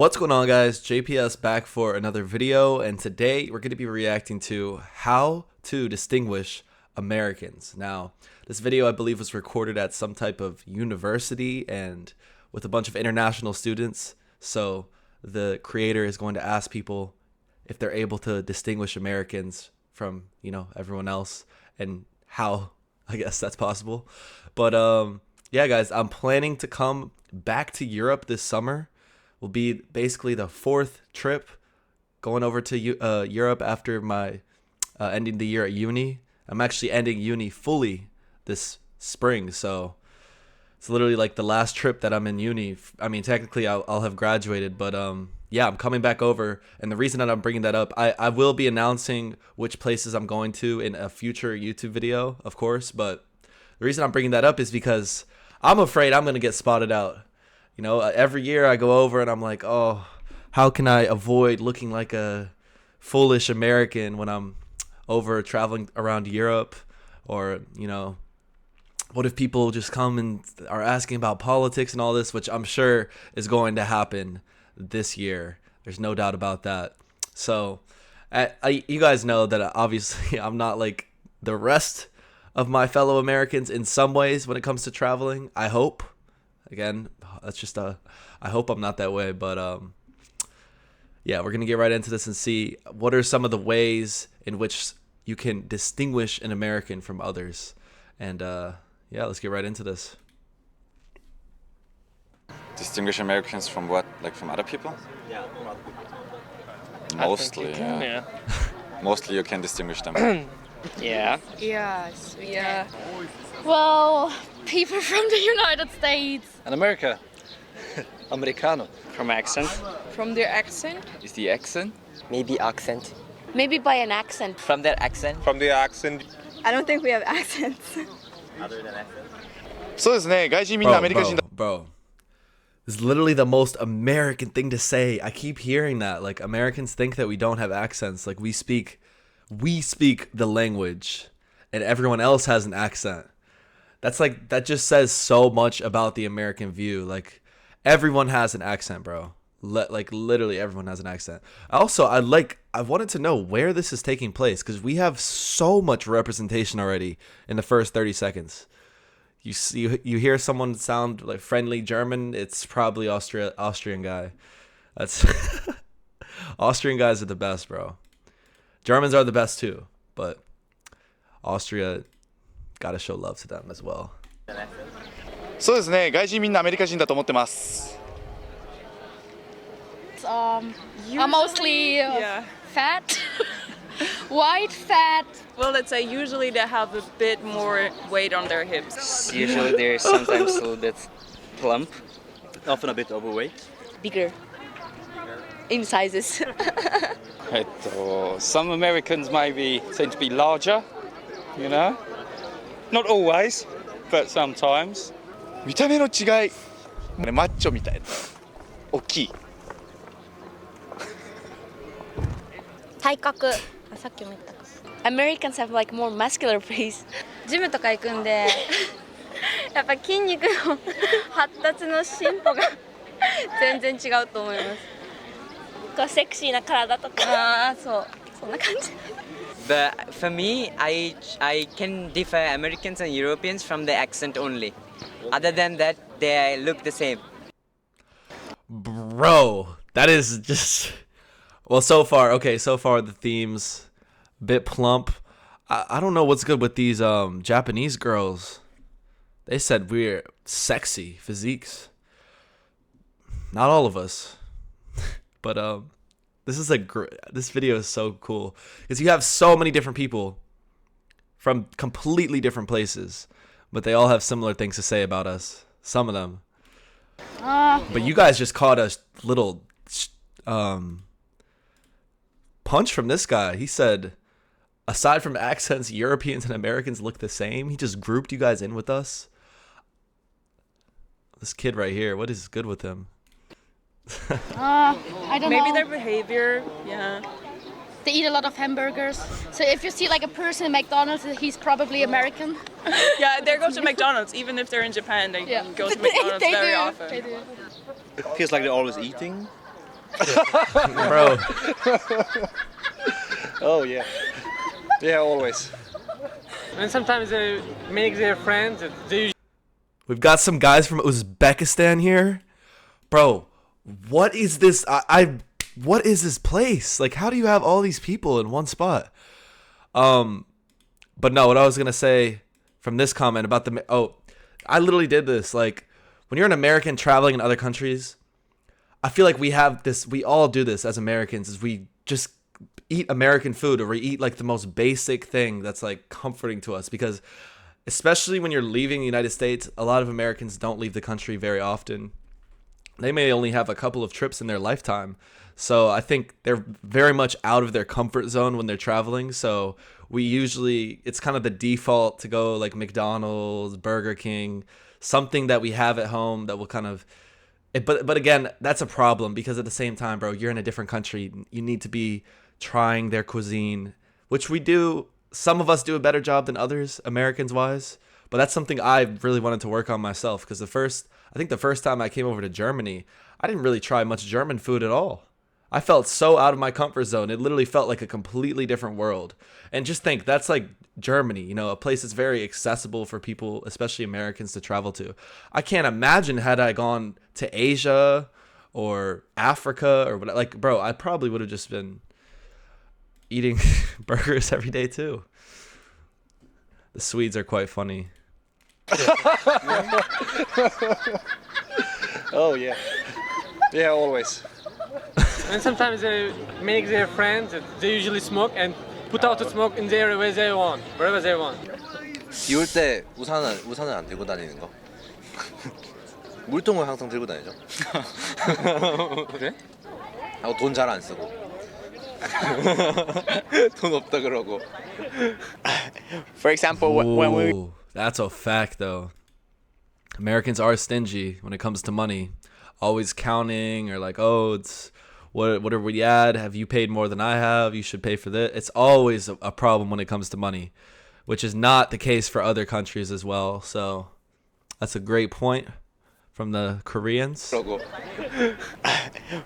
What's going on, guys? JPS back for another video, and today we're going to be reacting to how to distinguish Americans. Now, this video I believe was recorded at some type of university and with a bunch of international students, so the creator is going to ask people if they're able to distinguish Americans from, everyone else, and how, I guess, that's possible. But yeah, guys, I'm planning to come back to Europe this summer. Will be basically the fourth trip going over to Europe after my ending the year at uni. I'm actually ending uni fully this spring, so it's literally like the last trip that I'm in uni. I mean, technically I'll have graduated, but yeah, I'm coming back over, and the reason that I'm bringing that up, I will be announcing which places I'm going to in a future YouTube video, of course, but the reason I'm bringing that up is because I'm afraid I'm going to get spotted out. Every year I go over and I'm like, oh, how can I avoid looking like a foolish American when I'm over traveling around Europe? Or, what if people just come and are asking about politics and all this, which I'm sure is going to happen this year. There's no doubt about that. So you guys know that obviously I'm not like the rest of my fellow Americans in some ways when it comes to traveling. I hope. Again, that's just I hope I'm not that way, but yeah, we're gonna get right into this and see what are some of the ways in which you can distinguish an American from others, and yeah, let's get right into this. Distinguish Americans from what? Like from other people? Yeah, from other people. Mostly, Yeah. Mostly you can distinguish them. Yeah. Yes, Yeah. Well, people from the United States. And America. Americano. From accent. from their accent. Is the accent? Maybe accent. Maybe by an accent. From their accent. From the accent. I don't think we have accents. Other than accent. そうですね。外人みんなアメリカ人だ。 Bro, this is literally the most American thing to say. I keep hearing that. Like, Americans think that we don't have accents. Like, we speak the language, and everyone else has an accent. That just says so much about the American view. Like, everyone has an accent, bro. Like, literally everyone has an accent. Also, I wanted to know where this is taking place, because we have so much representation already in the first 30 seconds. You hear someone sound like friendly German, it's probably Austrian guy. That's Austrian guys are the best, bro. Germans are the best too, but Austria, gotta show love to them as well. そうですね。外人みんなアメリカ人だと思ってます。Are mostly fat. White fat. Well, let's say usually they have a bit more weight on their hips. Usually they're sometimes a little bit plump. Often a bit overweight. Bigger. In sizes. Some Americans maybe tend to be larger, Not always, but sometimes. 見た目の違い。マッチョみたいな。大きい。体格。さっきも言った。Americans have like more muscular face. ジムとか行くんで、やっぱ筋肉の発達の進歩が全然違うと思います。こうセクシーな体とか。ああ、そう。そんな感じ。But for me, I can differ Americans and Europeans from the accent only. Other than that, they look the same. Bro, that is just... Well, so far the theme's a bit plump. I don't know what's good with these Japanese girls. They said we're sexy physiques. Not all of us. But this video is so cool because you have so many different people from completely different places, but they all have similar things to say about us. Some of them. But you guys just caught a little punch from this guy. He said, aside from accents, Europeans and Americans look the same. He just grouped you guys in with us. This kid right here, what is good with him? I don't know. Maybe their behavior, yeah. They eat a lot of hamburgers. So if you see like a person in McDonald's, he's probably American. Yeah, they go to McDonald's. Even if they're in Japan, they go to McDonald's very often. They do. It feels like they're always eating. Bro, Oh yeah. Yeah, always. And sometimes they make their friends. They we've got some guys from Uzbekistan here. Bro, what is this? What is this place? Like, how do you have all these people in one spot? But no, what I was gonna say from this comment about I literally did this. Like, when you're an American traveling in other countries, I feel like we all do this as Americans, is we just eat American food, or we eat like the most basic thing that's like comforting to us, because especially when you're leaving the United States, a lot of Americans don't leave the country very often. They may only have a couple of trips in their lifetime. So I think they're very much out of their comfort zone when they're traveling. So it's kind of the default to go like McDonald's, Burger King, something that we have at home that will kind of, but again, that's a problem, because at the same time, bro, you're in a different country. You need to be trying their cuisine, which we do. Some of us do a better job than others, Americans wise. But that's something I really wanted to work on myself, because I think the first time I came over to Germany, I didn't really try much German food at all. I felt so out of my comfort zone. It literally felt like a completely different world. And just think, that's like Germany, a place that's very accessible for people, especially Americans, to travel to. I can't imagine had I gone to Asia or Africa or what, like, bro, I probably would have just been eating burgers every day too. The Swedes are quite funny. Oh yeah. Yeah, always. and sometimes they make their friends. They usually smoke and put out the smoke in there where they want, wherever they want. 비 올 때 우산을 안 들고 다니는 거. 물통을 항상 들고 다니죠. 그래? 하고 돈 잘 안 쓰고. 돈 없다 그러고. For example, when we Ooh, that's a fact though. Americans are stingy when it comes to money. Always counting, or like, oh, it's what are we at? Have you paid more than I have? You should pay for this. It's always a problem when it comes to money, which is not the case for other countries as well. So that's a great point from the Koreans.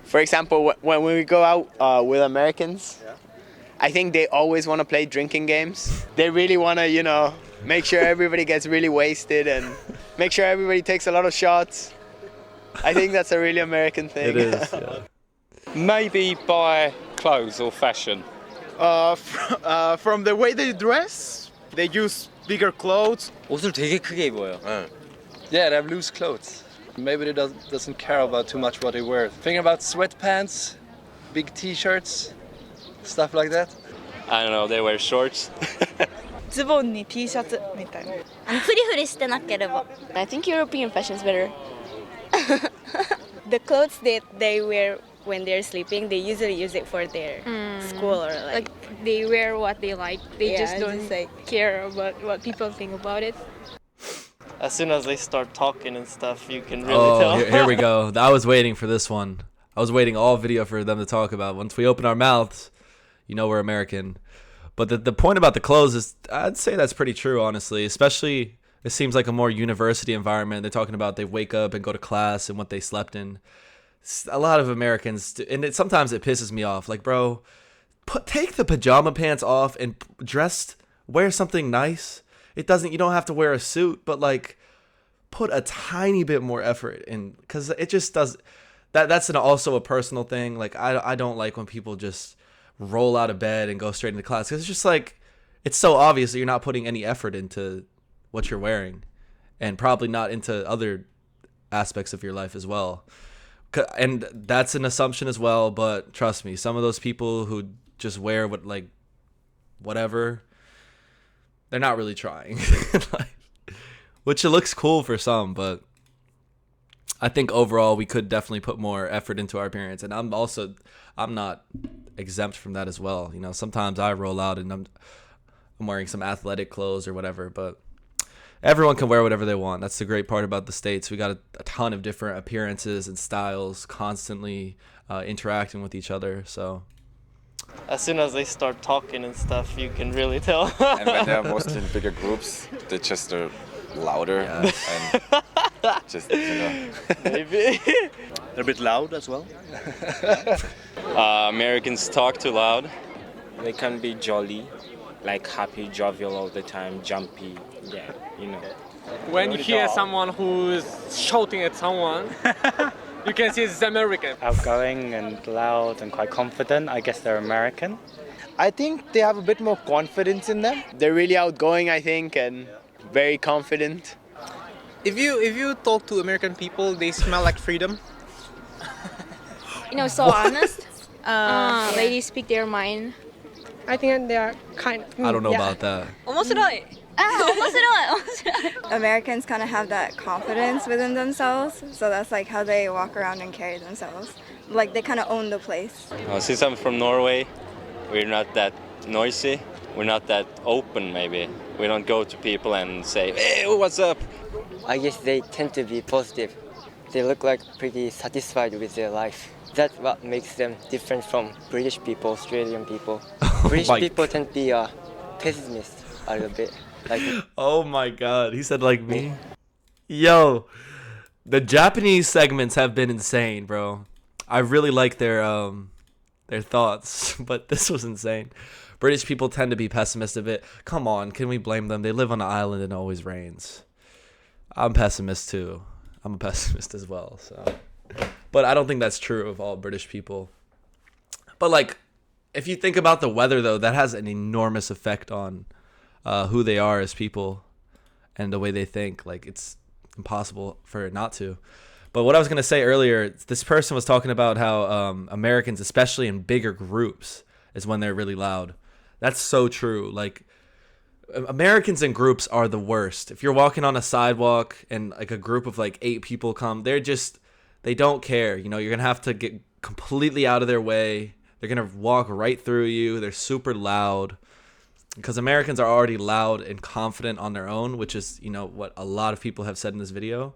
For example, when we go out with Americans, I think they always want to play drinking games. They really want to, make sure everybody gets really wasted and make sure everybody takes a lot of shots. I think that's a really American thing. It is. Yeah. maybe buy clothes or fashion. From the way they dress, they use bigger clothes. 옷을 되게 크게 입어요. Yeah, they have loose clothes. Maybe they doesn't care about too much what they wear. Thinking about sweatpants, big t-shirts, stuff like that. I don't know, they wear shorts. ズボンに T シャツみたいな。フリフリしてなければ。 I think European fashion is better. The clothes that they wear when they're sleeping, they usually use it for their school or like they wear what they like. They Yeah, just it's don't just like- care about what people think about it. As soon as they start talking and stuff, you can really Oh, tell. here we go. I was waiting for this one. I was waiting all video for them to talk about. Once we open our mouths, we're American. But the point about the clothes is, I'd say that's pretty true, honestly. Especially, it seems like a more university environment. They're talking about they wake up and go to class and what they slept in. A lot of Americans, and sometimes it pisses me off. Like, bro, take the pajama pants off and wear something nice. You don't have to wear a suit, but like, put a tiny bit more effort in, because it just does. That's also a personal thing. Like, I don't like when people just roll out of bed and go straight into class, because it's just like, it's so obvious that you're not putting any effort into what you're wearing, and probably not into other aspects of your life as well. And that's an assumption as well, but trust me, some of those people who just wear whatever, they're not really trying. Which it looks cool for some, but I think overall we could definitely put more effort into our appearance. And I'm not exempt from that as well. Sometimes I roll out and I'm wearing some athletic clothes or whatever, but everyone can wear whatever they want. That's the great part about the States. We got a ton of different appearances and styles, constantly interacting with each other. So As soon as they start talking and stuff, you can really tell. And when they're mostly in bigger groups, they just are louder. Yes. And Just, you know. Maybe. They're a bit loud as well. Americans talk too loud. They can be jolly, like happy, jovial all the time, jumpy. Yeah, you know. When you hear someone who's shouting at someone, you can see it's American. Outgoing and loud and quite confident. I guess they're American. I think they have a bit more confidence in them. They're really outgoing, I think, and very confident. If you talk to American people, they smell like freedom. You know, so honest. Ladies speak their mind. I think they are kind. I don't know about that. 面白い。面白い。Americans kind of have that confidence within themselves, so that's like how they walk around and carry themselves. Like they kind of own the place. Since I'm from Norway, we're not that noisy. We're not that open, maybe. We don't go to people and say, hey, what's up? I guess they tend to be positive. They look like pretty satisfied with their life. That's what makes them different from British people, Australian people. British people tend to be pessimists a little bit. Like, oh my god, he said like me. Yo, the Japanese segments have been insane, bro. I really like their thoughts, but this was insane. British people tend to be pessimistic a bit. Come on, can we blame them? They live on an island and it always rains. I'm pessimist too. I'm a pessimist as well, so. But I don't think that's true of all British people. But like, if you think about the weather though, that has an enormous effect on who they are as people and the way they think. Like, it's impossible for it not to. But what I was going to say earlier, this person was talking about how Americans, especially in bigger groups, is when they're really loud. That's so true. Like, Americans in groups are the worst. If you're walking on a sidewalk and like a group of like 8 people come, they don't care. You know, you're going to have to get completely out of their way. They're going to walk right through you. They're super loud. Because Americans are already loud and confident on their own, which is, you know, what a lot of people have said in this video.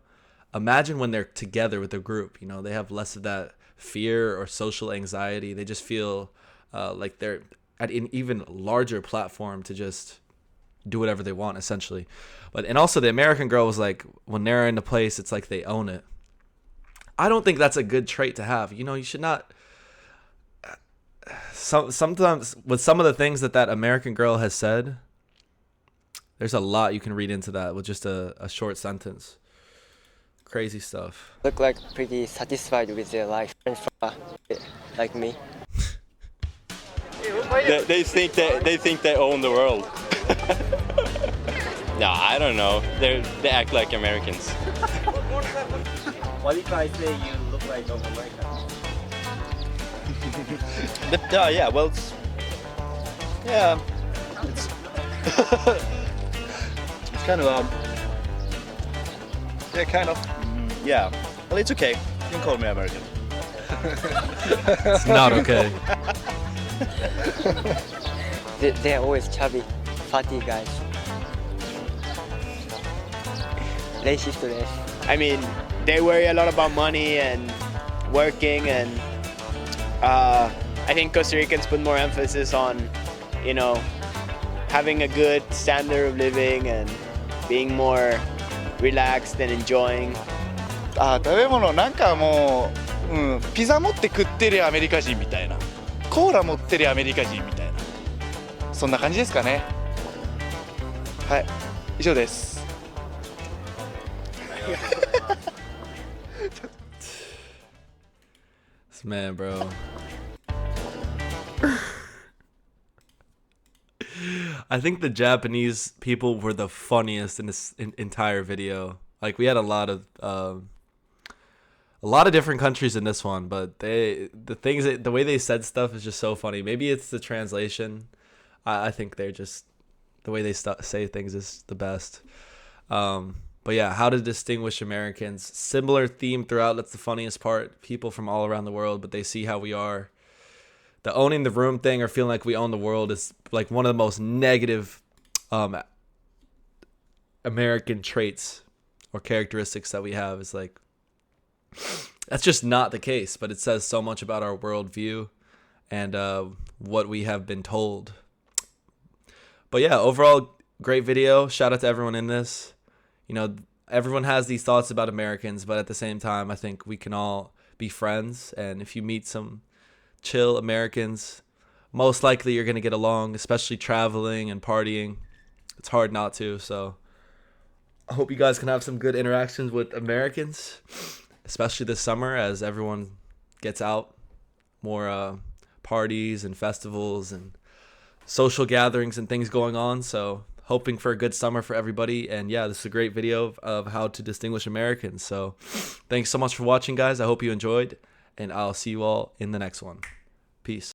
Imagine when they're together with a group, you know, they have less of that fear or social anxiety. They just feel like they're at an even larger platform to just do whatever they want, essentially. And also the American girl was like, when they're in a place, it's like they own it. I don't think that's a good trait to have. You know, you should not. Sometimes with some of the things that American girl has said, there's a lot you can read into that with just a short sentence. Crazy stuff. Look like pretty satisfied with their life, like me. They think they own the world. No, I don't know. They act like Americans. Why do you guys say you look like an American? Yeah, well, it's kind of yeah. Well, it's okay. You can call me American. It's not okay. They're always chubby, fatty guys. Racist. I mean, they worry a lot about money and working, and I think Costa Ricans put more emphasis on, you know, having a good standard of living and being more relaxed and enjoying. 食べ物なんかもう、ピザ持って食ってるアメリカ人みたいな、コーラ持ってるアメリカ人みたいな、そんな感じですかね。はい、以上です。This man, bro. I think the Japanese people were the funniest in this entire video. Like, we had a lot of different countries in this one, but the way they said stuff is just so funny. Maybe it's the translation. I think they're just, the way they say things is the best. But yeah, how to distinguish Americans. Similar theme throughout. That's the funniest part. People from all around the world, but they see how we are. The owning the room thing or feeling like we own the world is like one of the most negative American traits or characteristics that we have. Is like, that's just not the case, but it says so much about our worldview and what we have been told. But yeah, overall, great video. Shout out to everyone in this. You know, everyone has these thoughts about Americans, but at the same time, I think we can all be friends. And if you meet some chill Americans, most likely you're going to get along, especially traveling and partying. It's hard not to. So I hope you guys can have some good interactions with Americans, especially this summer as everyone gets out. More parties and festivals and social gatherings and things going on. So hoping for a good summer for everybody. And yeah, this is a great video of how to distinguish Americans. So thanks so much for watching, guys. I hope you enjoyed, and I'll see you all in the next one. Peace.